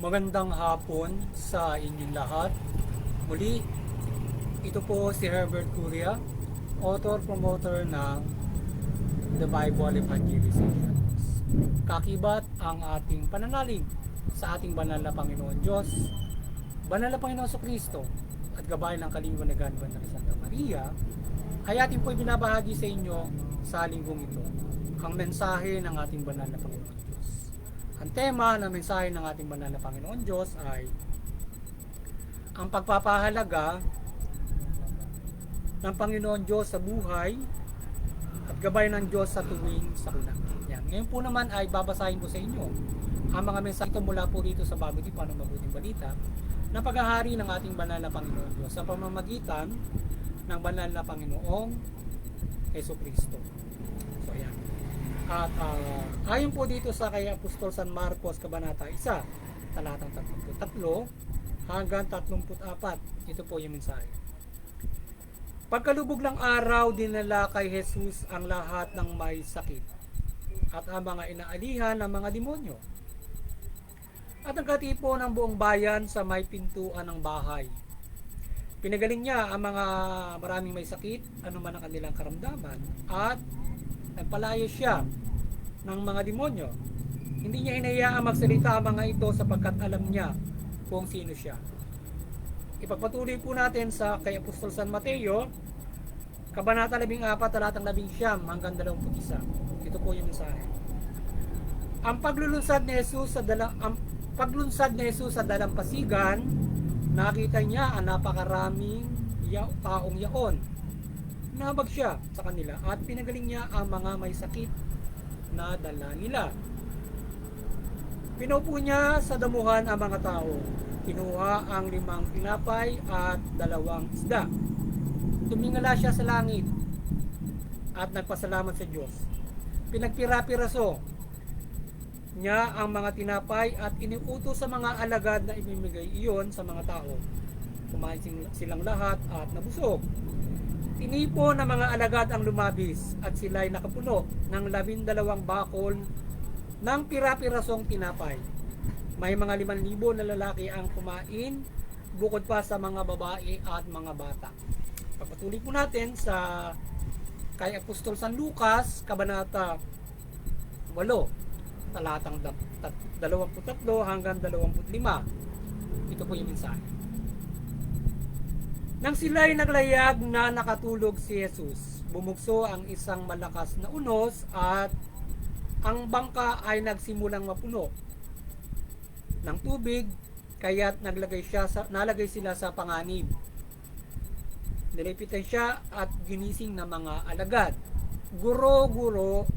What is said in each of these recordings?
Magandang hapon sa inyong lahat. Muli, ito po si Herbert Curia, author-promoter ng The Bible Evangelization. Kakibat ang ating pananalig sa ating banal na Panginoon Diyos, banal na Panginoon Kristo, at gabay ng kaliwanagan ng Santa Maria, ay ating po binabahagi sa inyo sa linggong ito, ang mensahe ng ating banal na Panginoon Diyos. Ang tema ng mensahe ng ating banal na Panginoon Diyos ay ang pagpapahalaga ng Panginoon Diyos sa buhay at gabay ng Diyos sa tuwing sakuna. Yan. Ngayon po naman ay babasahin ko sa inyo ang mga mensahe mula po dito sa Bago Tipan ng Mabuting Balita na paghahari ng ating banal na Panginoon Diyos sa pamamagitan ng banal na Panginoong Jesucristo. So yan. At ayon po dito sa kay Apostol San Marcos Kabanata 1, talatang 33 hanggang 34. Ito po yung mensahe. Pagkalubog ng araw, dinala kay Jesus ang lahat ng may sakit at ang mga inaalihan ng mga demonyo. At nagkatipo ng buong bayan sa may pintuan ng bahay. Pinagaling niya ang mga maraming may sakit, anuman ang kanilang karamdaman, at nagpalaya siya ng mga demonyo. Hindi niya hinayaang magsalita ang mga ito sapagkat alam niya kung sino siya. Ipagpatuloy po natin sa kay Apostol San Mateo, Kabanata 14, talatang 11 hanggang 21. Ito po yung mensahe. Ang paglunsad ni Jesus sa dalampasigan, nakita niya ang napakaraming taong yaon. Nabag siya sa kanila at pinagaling niya ang mga may sakit na dala nila. Pinupo niya sa damuhan ang mga tao. Kinuha ang 5 tinapay at 2 isda. Tumingala siya sa langit at nagpasalamat sa Diyos. Pinagpira-piraso niya ang mga tinapay at iniutos sa mga alagad na imimigay iyon sa mga tao. Kumain silang lahat at nabusog. Tinipo ng mga alagad ang lumabis at sila'y nakapuno ng 12 bakol ng pira-pirasong tinapay. May mga 5,000 na lalaki ang kumain bukod pa sa mga babae at mga bata. Pagpatuloy po natin sa kay Apostol San Lucas, Kabanata 8, talatang 23 hanggang 25. Ito po yung mensahe. Nang sila'y naglayag na nakatulog si Jesus, bumugso ang isang malakas na unos at ang bangka ay nagsimulang mapuno ng tubig, kaya't nalagay sila sa panganib. Nilapitan siya at ginising ng mga alagad. Guro,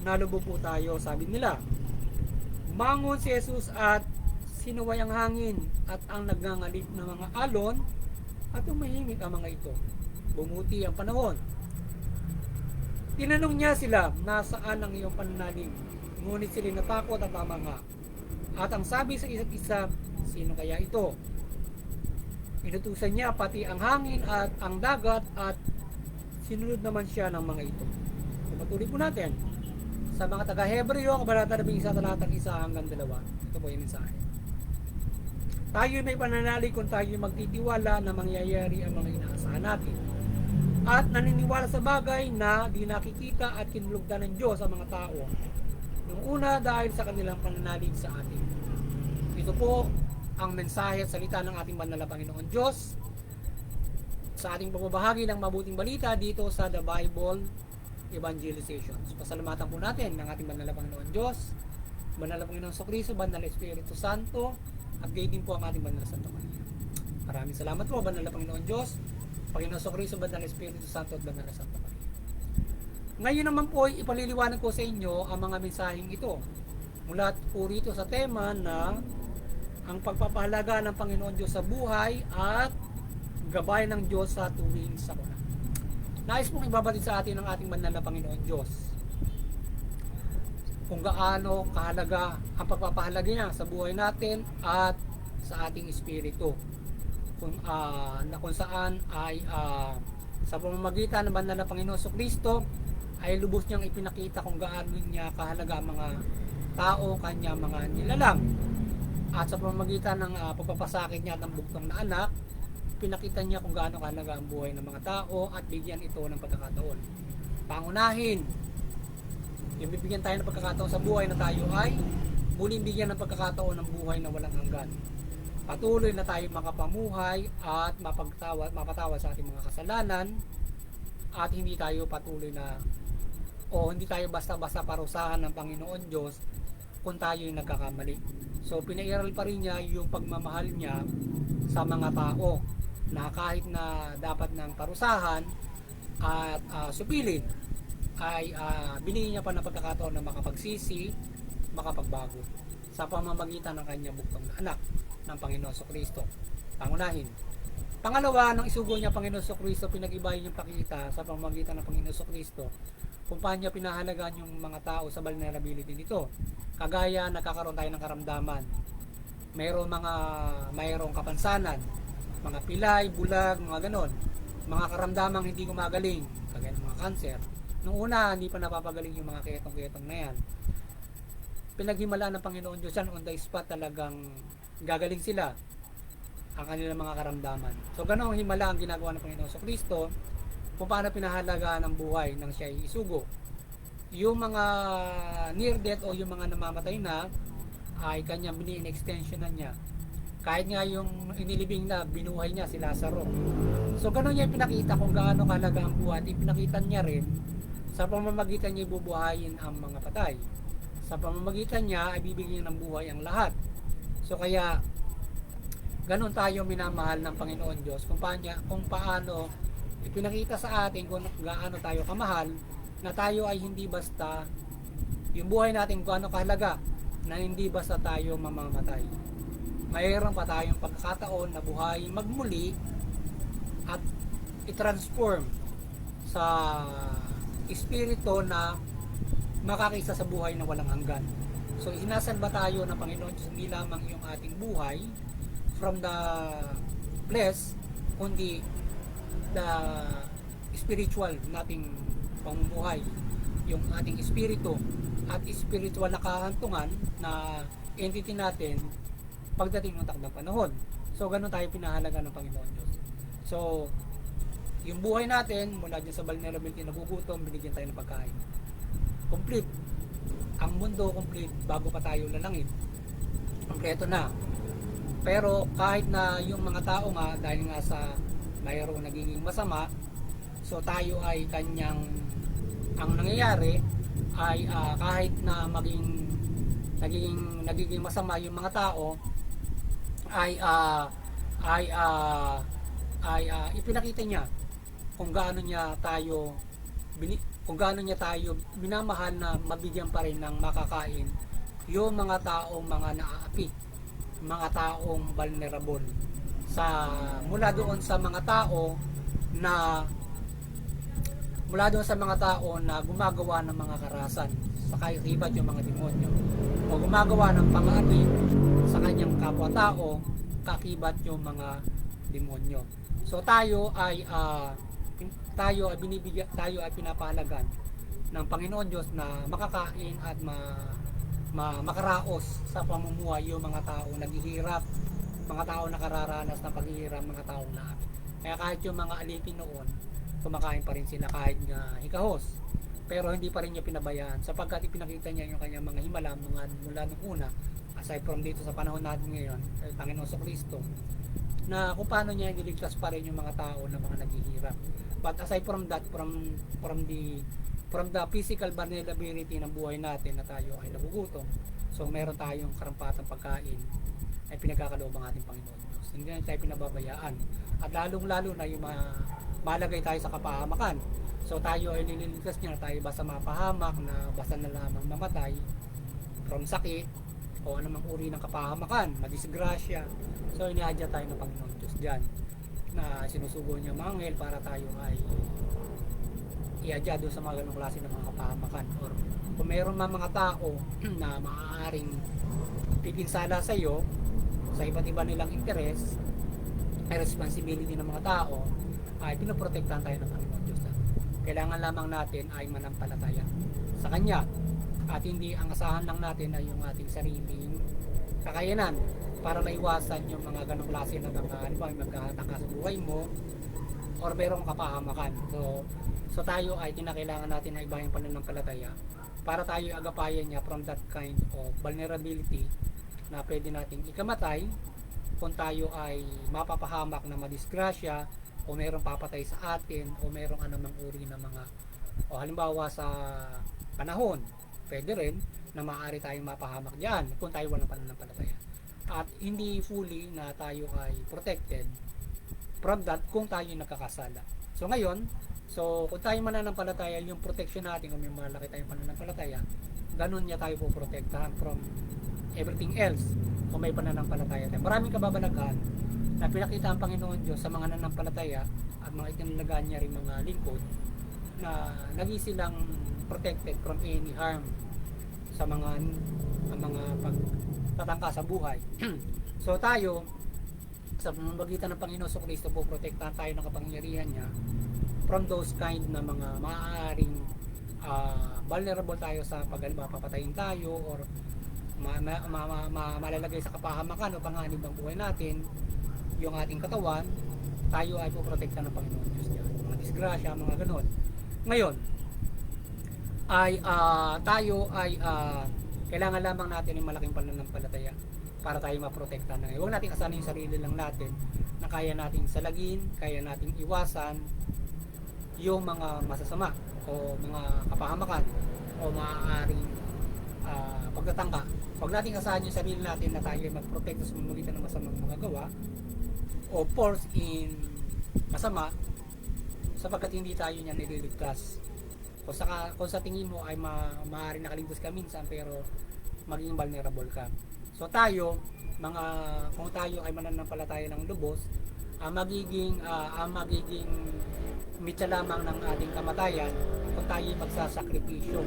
nalubog po tayo, sabi nila. Mangon si Jesus at sinuway ang hangin at ang nagngangalip ng mga alon at umahimik ang mga ito. Bumuti ang panahon. Tinanong niya sila, nasaan ang iyong pananalig? Ngunit sila natakot at tamanga. At ang sabi sa isa't isa, sino kaya ito? Inutusan niya pati ang hangin at ang dagat at sinunod naman siya ng mga ito. Patuloy po natin sa mga taga-Hebreo, Kabanata 11, talatang 1 hanggang 2. Ito po yung mensahe. Tayo may pananalig kung tayo magtitiwala na mangyayari ang mga inaasahan natin. At naniniwala sa bagay na di nakikita at kinulugdan ng Diyos ang mga tao. Noong una dahil sa kanilang pananalig sa atin. Ito po ang mensahe at salita ng ating banal na Panginoon Diyos sa ating pagbabahagi ng mabuting balita dito sa The Bible Evangelization. So, pasalamatan po natin ng ating banal na Panginoon Diyos, banal na Panginoon Kristo, banal na Espiritu Santo, at gayon din po ang ating banal na Santa Maria. Maraming salamat po, banal na Panginoon Diyos, Panginoon Kristo, banal na Espiritu Santo, at banal na Santa Maria. Ngayon naman po ay ipaliliwanag ko sa inyo ang mga mensaheng ito. Mula po rito sa tema na ang pagpapahalaga ng Panginoon Diyos sa buhay at gabay ng Diyos sa tuwing sakuna. Nais pong ibabatid sa atin ng ating banal na Panginoon Diyos kung gaano kahalaga ang pagpapahalaga niya sa buhay natin at sa ating espiritu. Kung saan ay sa pamamagitan ng banal na Panginoon Kristo ay lubos niyang ipinakita kung gaano niya kahalaga ang mga tao, kanya mga nilalang. At sa pamamagitan ng pagpapasakit niya ng bugtong na anak, pinakita niya kung gaano kahalaga ang buhay ng mga tao at bigyan ito ng pagkakataon. Pangunahin, yung bibigyan tayo ng pagkakataon sa buhay na tayo ay muling bigyan ng pagkakataon ng buhay na walang hanggan. Patuloy na tayo makapamuhay at mapatawa sa ating mga kasalanan at hindi tayo patuloy na hindi tayo basta-basta parusahan ng Panginoon Diyos kung tayo yung nagkakamali. So pinairal pa rin niya yung pagmamahal niya sa mga tao na kahit na dapat ng parusahan at supilin ay binigyan niya pa ng pagkakataon na makapagsisi, makapagbago sa pamamagitan ng kanyang buktong na anak ng Panginoon Kristo. Pangunahin. Pangalawa, nang isugo niya Panginoon Kristo, pinag-ibahin niyang pakita sa pamamagitan ng Panginoon Kristo kung paano niya pinahalagaan yung mga tao sa vulnerability nito. Kagaya nagkakaroon tayo ng karamdaman. Mayroong kapansanan, mga pilay, bulag, mga ganon. Mga karamdamang hindi gumagaling, kagaya ng mga cancer. Nung una, hindi pa napapagaling yung mga ketong-ketong na yan. Pinaghimalaan ng Panginoon Diyos yan, on the spot talagang gagaling sila ang kanilang mga karamdaman. So ganun ang himala ang ginagawa ng Panginoon sa Kristo kung paano pinahalagaan ang buhay nang siya ay isugo. Yung mga near death o yung mga namamatay na ay kanyang bini-extensionan niya. Kahit nga yung inilibing na binuhay niya si Lazaro. So ganun niya pinakita kung gaano kahalaga ang buhay at ipinakita niya rin sa pamamagitan niya ibubuhayin ang mga patay. Sa pamamagitan niya ay bibigyan ng buhay ang lahat. So kaya ganun tayo minamahal ng Panginoon Diyos kung paano ipinakita sa atin kung gaano tayo kamahal na tayo ay hindi basta yung buhay natin kung ano kahalaga na hindi basta tayo mamamatay. Mayroon pa tayong pagkakataon na buhay magmuli at i-transform sa espiritu na makakisa sa buhay na walang hanggan. So sinasalba tayo ng Panginoon Diyos hindi lamang yung ating buhay from the flesh, kundi the spiritual nating pamumuhay, yung ating espiritu at spiritual na kahantungan na entity natin pagdating ng takdang panahon. So ganun tayo pinahalaga ng Panginoon Diyos. So yung buhay natin mula dyan sa vulnerability, nagugutom, binigyan tayo ng pagkain. Complete. Ang mundo complete bago pa tayo lalangin. Kompleto na. Pero kahit na yung mga tao nga dahil nga sa mayroong nagiging masama, so tayo ay ang nangyayari ay kahit na nagiging masama yung mga tao ay ipinakita niya kung gaano niya tayo minamahal na mabigyan pa rin ng makakain yung mga taong mga naaapi, mga taong vulnerable mula doon sa mga tao na gumagawa ng mga karahasan sa kaibat yung mga demonyo o gumagawa ng pang-aapi sa kanyang kapwa-tao, kakibat yung mga demonyo. So tayo ay pinapahalagan ng Panginoon Diyos na makakain at makaraos sa pamumuhay yung mga tao naghihirap, mga tao nakararanas ng paghihirap, mga tao na kaya kahit yung mga alipin noon kumakain pa rin sila kahit nga hikahos, pero hindi pa rin niya pinabayaan sapagkat ipinakita niya yung kanyang mga himala mula nung una, aside from dito sa panahon natin ngayon kay Panginoon sa Kristo, na kung paano niya niligtas pa rin yung mga tao na mga naghihirap. But aside from that, from the physical vulnerability ng buhay natin na tayo ay nagugutom, so meron tayong karampatang pagkain ay pinagkakaloob ang ating Panginoon Diyos. Hindi na tayo pinababayaan. At lalong-lalo na yung malagay tayo sa kapahamakan. So tayo ay nililigtas niya na tayo basta mapahamak, na basta na lamang mamatay from sakit o anumang uri ng kapahamakan, madisgrasya. So iniadya tayo ng Panginoon Diyos dyan na sinusugo niya mga anghel para tayo ay iadya doon sa mga ganong klase ng mga kapahamakan. Or kung mayroon mga tao na maaaring pipinsala sa iyo sa iba't iba nilang interes, may responsibility ng mga tao, ay pinoprotektahan tayo ng Panginoon Diyos. Kailangan lamang natin ay manampalataya sa Kanya at hindi ang asahan lang natin ay yung ating sariling kakayanan para maiwasan yung mga ganong klase ng mga halimbawa magkataka sa buhay mo or merong kapahamakan. So tayo ay kinakailangan natin na iba yung pananampalataya para tayo agapayan niya from that kind of vulnerability na pwede nating ikamatay kung tayo ay mapapahamak na madisgrasya o merong papatay sa atin o merong anumang uri ng mga o halimbawa sa panahon pwede rin na maaari tayong mapahamak diyan kung tayo walang pananampalataya at hindi fully na tayo ay protected from that kung tayo nagkakasala. So ngayon, kung tayo mananampalataya, yung protection natin kung may malaki tayong pananampalataya, ganun niya tayo po protektahan from everything else kung may pananampalataya tayo. Maraming kababalagan na pinakita ang Panginoon Diyos sa mga nananampalataya at mga itinalagaan niya rin mga lingkod na naging silang protected from any harm sa mga pagtatangka sa buhay. So tayo sa pamamagitan ng Panginoon sa Kristo po protektahan tayo ng kapangyarihan niya from those kind na mga maaaring vulnerable tayo sa papatayin tayo or malalagay sa kapahamakan o panganib ng buhay natin yung ating katawan. Tayo ay po protektahan ng Panginoon Diyos niya, mga disgrasya, mga ganon. Ngayon ay tayo ay kailangan lamang natin ng malaking pananampalataya para tayo maprotektahan na. Huwag natin asanin yung sarili lang natin na kaya nating salagin, kaya nating iwasan yung mga masasama o mga kapahamakan o maaaring pagtatangka. Huwag nating asahan yung sarili natin na tayo magprotekta sa pamamagitan ng masamang mga gawa o force in masama sapagkat hindi tayo niyan nililigtas. Kung sa tingin mo ay maaaring nakaligtas ka minsan pero maging vulnerable ka. So tayo, kung tayo ay mananampalataya ng lubos, magiging mitsa lamang ng ating kamatayan kung tayo magsasakripisyo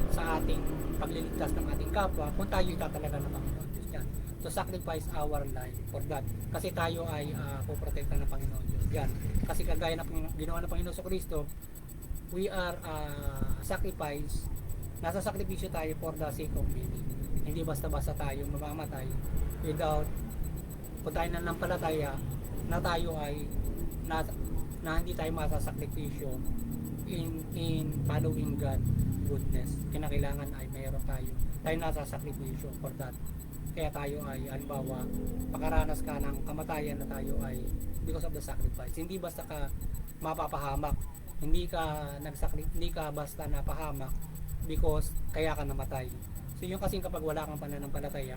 sa ating pagliligtas ng ating kapwa, kung tayo itatalaga ng Panginoon Diyos yan. To sacrifice our life for that. Kasi tayo ay poprotekta ng Panginoon Diyos yan. Kasi kagaya na ginawa ng Panginoon sa Kristo, we are sacrifice, nasa sakripisyo tayo for the sake of many. Hindi basta-basta tayo mamamatay without kung tayo nanampalataya na tayo ay na hindi tayo masasakripisyo in following God goodness. Kinakailangan ay mayroon tayo nasasakripisyo for that. Kaya tayo ay halimbawa makaranas ka ng kamatayan na tayo ay because of the sacrifice. Hindi basta ka mapapahamak, hindi ka basta napahamak because kaya ka namatay. So yung kasing kapag wala kang pananampalataya,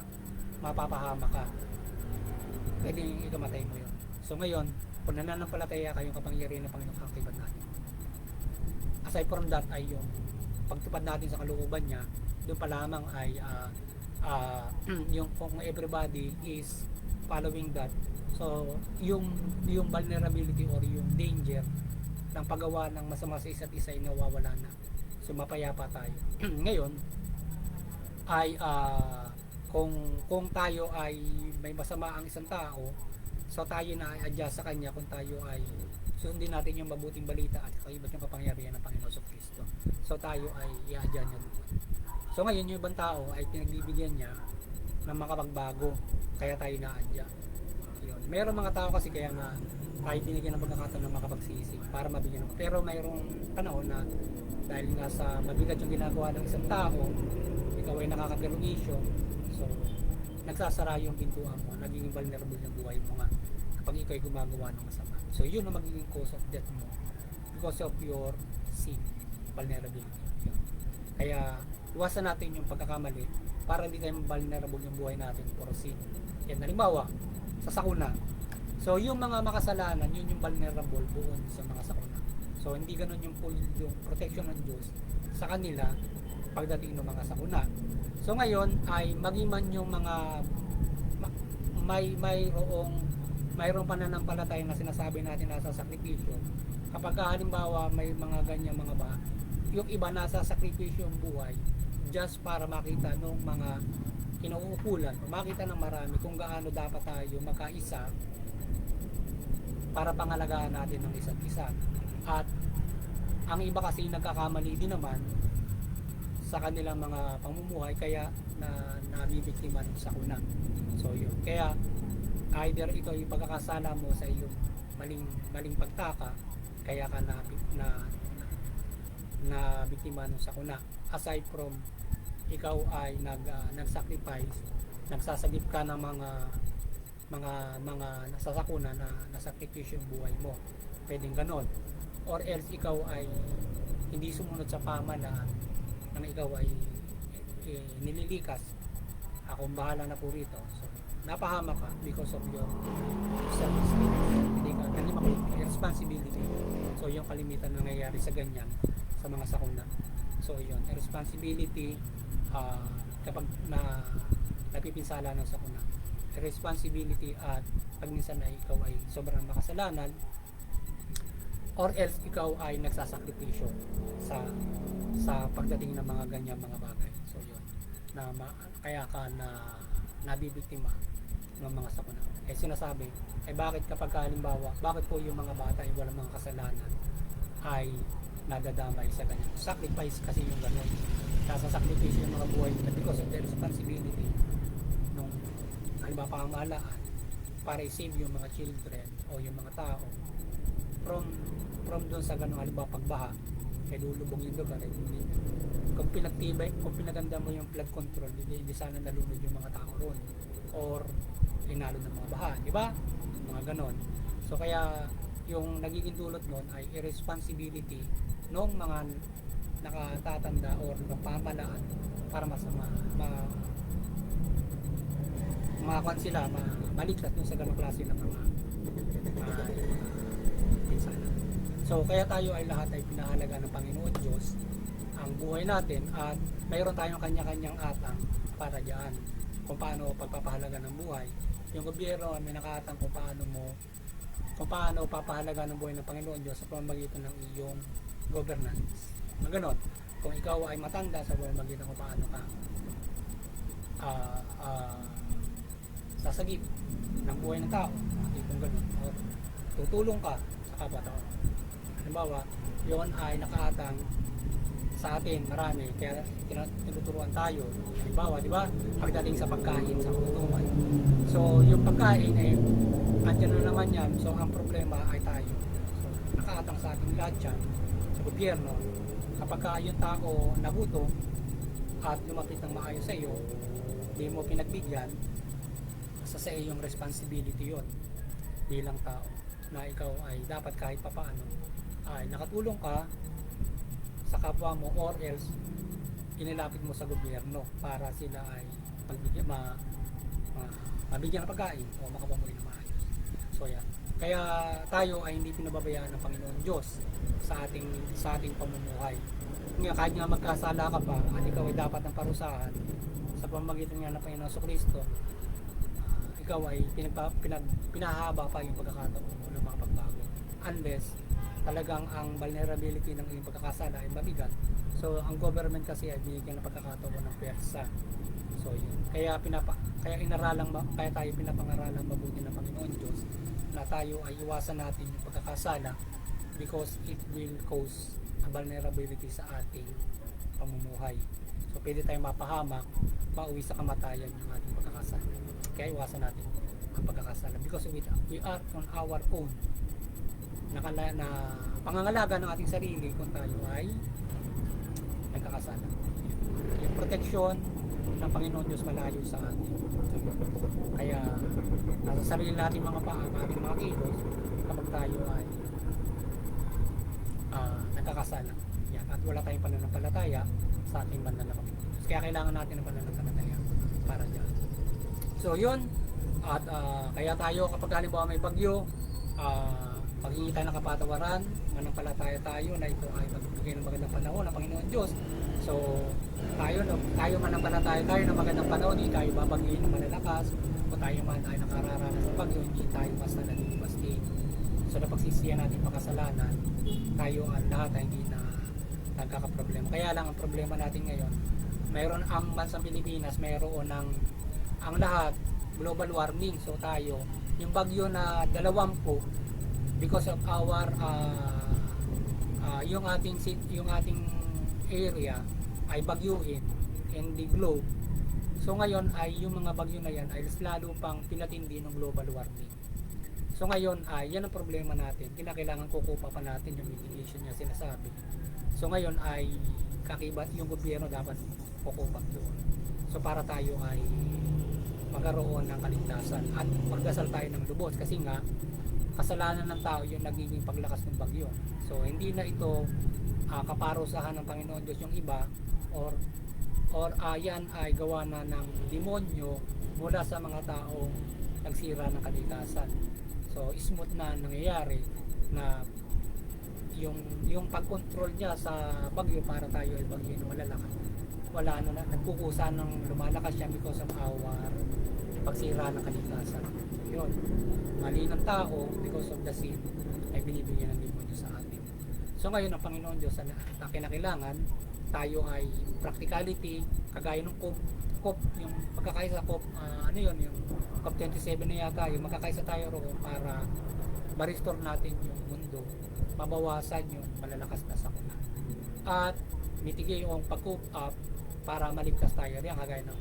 mapapahama ka. Pwede ikamatay mo yun. So ngayon, kung nananampalataya kayong kapangyarihan ng Panginoon kaktiban natin. Aside from that ay yung pagtupad natin sa kalooban niya, doon pa lamang ay yung kung everybody is following that. So yung vulnerability or yung danger ng paggawa ng masama sa isa't isa ay nawawala na. So mapayapa tayo. Ngayon, ay kung tayo ay may masama ang isang tao, so tayo na i-adjust sa kanya kung tayo ay susundin natin yung mabuting balita at kaibat yung kapangyarihan ng Panginoon sa Kristo. So tayo ay i-adjust niya doon. So ngayon yung ibang tao ay pinagbibigyan niya ng makapagbago, kaya tayo na-adjust. Yun. Meron mga tao kasi kaya nga tayo binigyan ng pagkakataon na makapagsisi para mabigyan ng, pero mayroong panahon na dahil nga sa mabigat yung ginagawa ng isang tao, ikaw ay nakakaperwisyo, so nagsasara yung pintuan mo, naging vulnerable yung buhay mo nga kapag ikaw ay gumagawa ng masama. So yun ang magiging cause of death mo because of your sin, vulnerability. Yun. Kaya iwasan natin yung pagkakamali para hindi tayo vulnerable yung buhay natin for sin. Yan, halimbawa sa sakuna, so yung mga makasalanan, yun yung vulnerable doon sa mga sakuna. So hindi ganun yung full yung protection ng Diyos sa kanila pagdating ng mga sakuna. So ngayon ay maging man yung mga mayroong pananampalataya na sinasabi natin nasa sakripisyo. Kapag halimbawa may mga ganyan mga yung iba nasa sakripisyo ang buhay just para makita nung mga kinuukulan o makita ng marami kung gaano dapat tayo magkaisa para pangalagaan natin ng isa't isa. At ang iba kasi nagkakamali din naman sa kanilang mga pamumuhay, kaya nabibiktima ng sakuna. So yun, kaya either ito yung pagkakasala mo sa iyong maling pagtaka, kaya ka na biktima ng sakuna. Aside from ikaw ay nag-sacrifice, nagsasagip ka ng mga nasasakuna na nasakripisyo yung buhay mo, pwedeng ganon. Or else ikaw ay hindi sumunod sa pamahalaan nang ikaw ay nililikas. Akong bahala na po rito. So, napahama ka because of your self-esteem. Hindi makuha responsibility. So yung kalimitan na nangyayari sa ganyan sa mga sakuna. So yun, responsibility kapag napipinsala ng sakuna, responsibility at pag minsan na ikaw ay sobrang makasalanan, or else ikaw ay nagsasakripisyo sa pagdating ng mga ganyan mga bagay. So yun, kaya ka nabibiktima ng mga sakuna. Eh sinasabi, bakit kapag halimbawa, bakit po yung mga bata ay walang mga kasalanan ay nadadamay sa ganyan? Sacrifice kasi yung ganun. Nasasakripisyo yung mga buhay nila because of their responsibility nung halimbawa pamahalaan para i-save yung mga children o yung mga tao from doon sa ganung halimbawa pagbaha, lulubog yung lugar. Kung pinaganda mo yung flood control, hindi sana nalunod yung mga tao roon or inalo ng mga baha, di ba? Mga ganon. So kaya yung nagiging dulot noon ay irresponsibility ng mga nakatatanda or ng pamahalaan para makakuan sila, maligtas dun sa ganong klase ng mga pinsala. So kaya tayo ay lahat ay pinahalaga ng Panginoon Diyos ang buhay natin, at mayroon tayong kanya-kanyang atang para diyan kung paano pagpapahalaga ng buhay. Yung gobyerno ay may nakaatang kung paano papahalaga ng buhay ng Panginoon Diyos sa pamamagitan ng iyong governance. Maganon, kung ikaw ay matanda, sa pamamagitan kung paano ka sasagip ng buhay ng tao, kung gano'n, o tutulong ka sa kapwa-tao. Halimbawa, yun ay nakaatang sa atin marami, kaya tinuturuan tayo. Halimbawa, di ba, pagdating sa pagkain, sa kutuman. So yung pagkain ay andyan na naman yan. So ang problema ay tayo. So nakaatang sa ating lahat yan, sa gobyerno. Kapag yung tao nagutom at lumapit ng maayos sa iyo, di mo pinagbigyan, sa iyong responsibility yon bilang tao, na ikaw ay dapat kahit papaano ay nakatulong ka sa kapwa mo, or else inilapit mo sa gobyerno para sila ay mabigyan ng pagkain o makapamuhay na maayos. So yan, kaya tayo ay hindi pinababayaan ng Panginoon Diyos sa ating pamumuhay. Kahit nga magkasala ka pa at ikaw ay dapat ng parusahan sa pamamagitan nga ng Panginoon Kristo, ikaw ay pinahaba pa yung pagkakataon mo ng mga pagbago, unless talagang ang vulnerability ng iyong pagkakasala ay mabigat. So ang government kasi ay binigyan ng pagkakataon ng pwersa. So yun, kaya tayo pinapangaralang mabuti ng Panginoon Diyos na tayo ay iwasan natin yung pagkakasala, because it will cause a vulnerability sa ating pamumuhay. So pwede tayong mapahamak, mauwi sa kamatayan ng ating pagkakasala. Kaya iwasan natin ang pagkakasala, because we are on our own na pangangalaga ng ating sarili kung tayo ay nagkakasala. Yung protection ng Panginoon Diyos malayo sa atin. Kaya nasa sarili natin mga ating mga kilos kapag tayo ay nagkakasala. Yan. At wala tayong pananampalataya sa ating banal na Panginoon. Kaya kailangan natin ng pananampalataya para dyan. So yun, at kaya tayo kapag halimbawa may bagyo, paghingi tayo ng kapatawaran, manampalataya tayo na ito ay magbibigay ng magandang panahon ng Panginoon Diyos. So tayo manampalataya tayo ng magandang panahon, hindi tayo babagyin ng malalakas, o tayo man ay nakararanas ng bagyo, hindi tayo basta nalilibastin. So napagsisiyan natin makasalanan, tayo ang lahat ay hindi na nagkakaproblema. Kaya lang ang problema natin ngayon, mayroon ang bansang Pilipinas, mayroon ang lahat global warming. So tayo, yung bagyo na 20, because of our yung ating area ay bagyuin in the globe. So ngayon ay yung mga bagyo na yan ay lalo pang pinatindi ng global warming. So ngayon ay yan ang problema natin. Kinakailangan kukupa pa natin yung mitigation niya sinasabi. So ngayon ay kakibat yung gobyerno dapat kukupa doon. So para tayo ay magkaroon ng kaligtasan at magdasal tayo ng lubos kasi nga kasalanan ng tao yung nagiging paglakas ng bagyo. So hindi na ito kaparusahan ng Panginoon Diyos yung iba or yan ay gawa na ng demonyo mula sa mga taong nagsira ng kalikasan. So smooth na nangyayari na yung pag-control niya sa bagyo para tayo ay bagyo na malalakas. Wala na, nagkukusa ng lumalakas siya because of our pagsira ng kalikasan. Yun, mali ng tao because of the sin ay binibigyan ng demonyo sa atin. So ngayon ang Panginoon Diyos na kinakailangan tayo ay practicality kagaya ng COP yung pagkakaisa COP ano yun yung COP 27 na yata yung magkakaisa tayo roon para ma-restore natin yung mundo, mabawasan yung malalakas na sakuna at mitigate yung pag-cope up para maligtas tayo riyan kagaya ng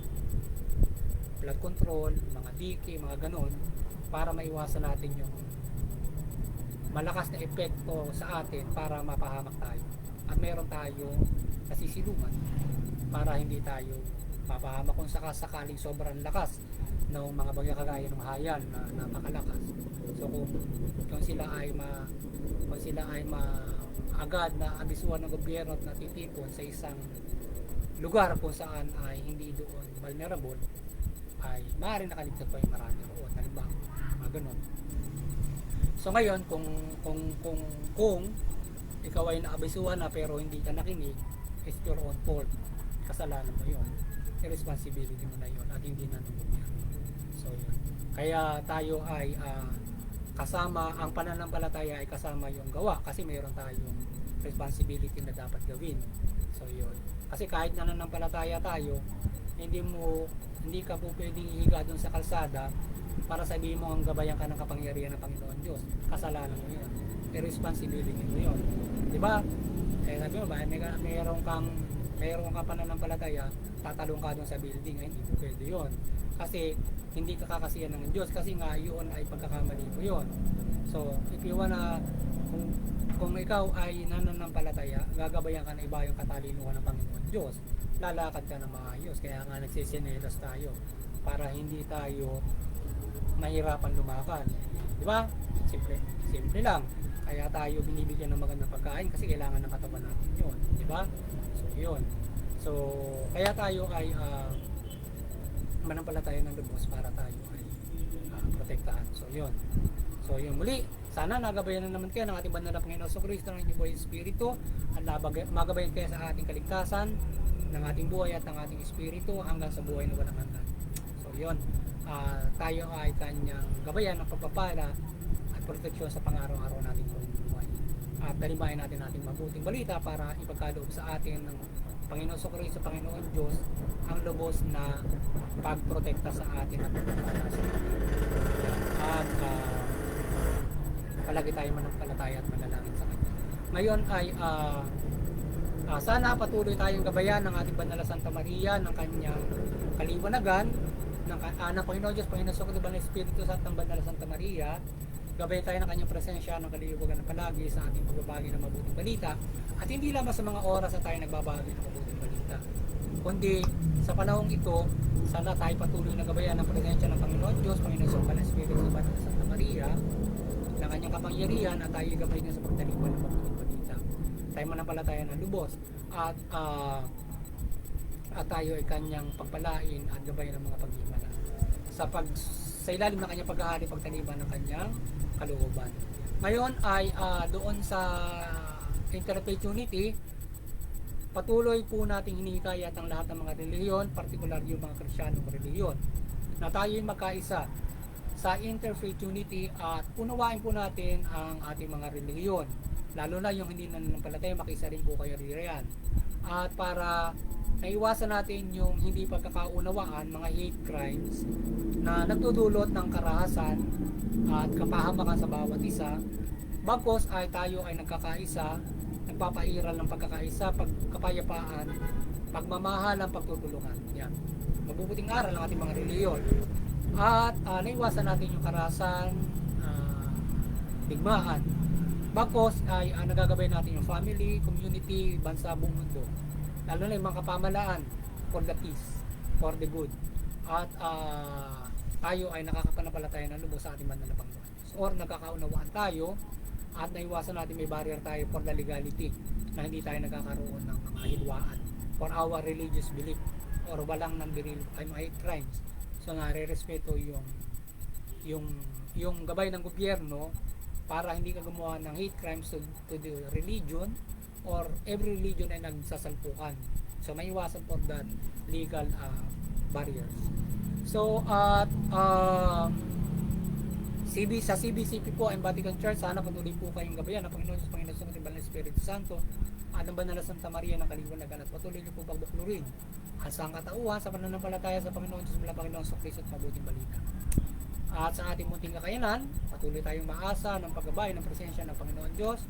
flood control, mga dike, mga ganon para maiwasan natin yung malakas na epekto sa atin para mapahamak tayo at meron tayong nasisilungan para hindi tayo mapahamak kung sakaling sobrang lakas ng mga bagyo kagaya ng Haiyan na makalakas. So kung sila ay agad na abisuhan ng gobyerno at natitipon sa isang lugar kung saan ay hindi doon vulnerable ay maaaring nakaligtas pa yung marami roon, halimbawa mga ganun. So ngayon kung ikaw ay naabisuhan na pero hindi ka nakinig, it's your own fault. Kasalanan mo yun. Responsibility mo na yun at hindi na ng gobyerno. So yun. Kaya tayo ay kasama, ang pananampalataya ay kasama yung gawa kasi mayroon tayong responsibility na dapat gawin. So yun. Kasi kahit nananampalataya tayo, hindi ka po pwedeng hihiga doon sa kalsada para sabihin mo ang gabayan ka ng kapangyarihan ng Panginoon Diyos. Kasalanan mo yun. Responsibility mo yun. Diba? Eh sabi mo ba, mayroon kang pananampalataya, tatalong ka doon sa building, ay hindi po pwede yun. Kasi hindi ka kakasiyan ng Diyos kasi nga yun ay pagkakamali mo yun. So if you wanna, kung ikaw ay nananampalataya, gagabayan ka ng iba yung katalinuhan ng Panginoon Diyos, lalakad ka ng maayos. Kaya nga nagsisinelas tayo para hindi tayo mahirapan lumakad. Diba? Simple lang. Kaya tayo binibigyan ng magandang pagkain kasi kailangan ng katawan natin yun. Diba? So yun. So kaya tayo ay manampalataya ng lubos para tayo ay protektahan. So yun. So yun muli. Sana nagabayan na naman kayo ng ating banal na Panginoon Kristo ng inyong buhay espiritu at magabayan kayo sa ating kaligtasan ng ating buhay at ng ating espiritu hanggang sa buhay na walang hanggan. So yun. Tayo ay kanyang gabayan ng pagpapala at proteksyon sa pang-araw-araw nating buhay. At dalimahin natin ating mabuting balita para ipagkaloob sa atin ng Panginoon Kristo, Panginoon Diyos, ang lubos na pagprotekta sa atin at pagpapala sa atin. At palagi tayo manampalataya at manalangin sa Kanya. Ngayon ay sana patuloy tayong gabayan ng ating Banal na Santa Maria ng kanyang kaliwanagan ng Panginoon Diyos, Panginoon Kristo, Banal na Espiritu Santo ng Banal na Santa Maria. Gabayan tayo ng kanyang presensya ng kaliwanagan ng palagi sa ating pagbabagi ng mabuting balita at hindi lamang sa mga oras na tayo nagbabagi ng mabuting balita, kundi sa panahong ito sana tayo patuloy na gabayan ng presensya ng Panginoon Diyos, Panginoon Kristo, Banal na Espiritu sa Banal na Santa Maria ng kanyang kapangyarihan at tayo gabay niya sa pagdaliwan ng mabuting balita. Tayo manampalataya ng lubos at tayo ay kanyang pagpalain at gabayan ng mga paghimala sa ilalim ng kanyang paghahari pagtaliban ng kanyang kalooban. Ngayon ay doon sa Interfaith Unity, patuloy po nating hinihikayat ang lahat ng mga reliyon, partikular yung mga Kristiyanong reliyon, na tayo ay magkaisa sa Interfaith Unity at unawain po natin ang ating mga reliyon, lalo na yung hindi nananampalataya, makisa rin po kayo riyan. At para naiwasan natin yung hindi pagkakaunawaan, mga hate crimes na nagdudulot ng karahasan at kapahamakan sa bawat isa, bagkos ay tayo ay nagkakaisa nagpapairal ng pagkakaisa, pagkapayapaan, pagmamahalan, pagtutulungan. Yan. Mabubuting aral ng ating mga reliyon. At naiwasan natin yung karahasan, digmaan. Bagkos ay nagagabay natin yung family, community, bansa, buong mundo. Lalo na yung mga kapamalaan for the peace, for the good. At tayo ay nakakapanampalataya ng lubos sa ating banal na Panginoon. Or nagkakaunawaan tayo at naiwasan natin may barrier tayo for the legality na hindi tayo nagkakaroon ng mga hidwaan for our religious belief or walang non-belief ay mga hate crimes. So nare-respeto yung gabay ng gobyerno para hindi ka gumawa ng hate crimes to the religion or every religion ay nagsasalpukan. So maiwasan po that legal barriers. So at sa CBCP po ang Vatican Church, sana patuloy po kayong gabayan ng Panginoon sa Panginoon sa Banal na Espiritu Santo at ang Banal na Santa Maria ng Kaliwanagan at patuloy niyo po pagbuklurin ang sangkatauhan sa pananampalataya sa Panginoon sa Panginoon sa Kristo at mabuting balita. At sa ating munting kakayanan, patuloy tayong maasa ng paggabay ng presensya ng Panginoon Diyos,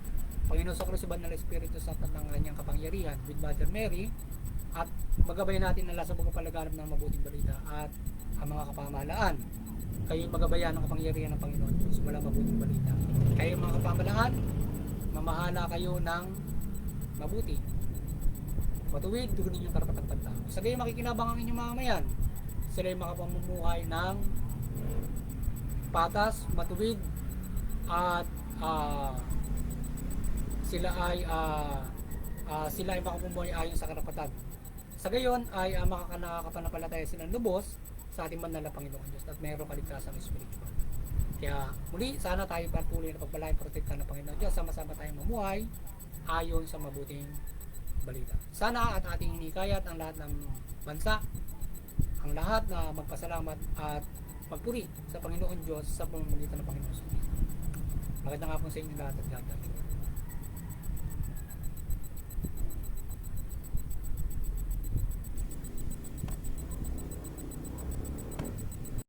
Panginoon sa Kristo, Banal na Espiritu Santo ng kanyang kapangyarihan with Mother Mary, at magabay natin na sa pagpapalaganap ng mabuting balita at ang mga kapamahalaan. Kayo magabayan ng kapangyarihan ng Panginoon Diyos, wala mabuting balita. Kayo mga kapamahalaan, mamahala kayo ng mabuti. Matuwid, tugunin yung karapatang pantao. Sa gayon makikinabang ang inyong mamamayan. Sila ay makapamumuhay ng patas, matuwid, at sila ay makapamumuhay ayon sa karapatan. Sa gayon ay makakapanampalataya silang lubos sa ating banal na Panginoon Diyos at mayroong kaligtasan spiritual. Kaya muli, sana tayo patuloy na pagpalain, protektahan ng Panginoon Diyos, sama-sama tayong mamuhay ayon sa mabuting balita. Sana at ating hinikayat ang lahat ng bansa, ang lahat na magpasalamat at magpuri sa Panginoon Diyos sa pamamagitan ng Panginoon. Magandang hapon sa inyo lahat at God bless.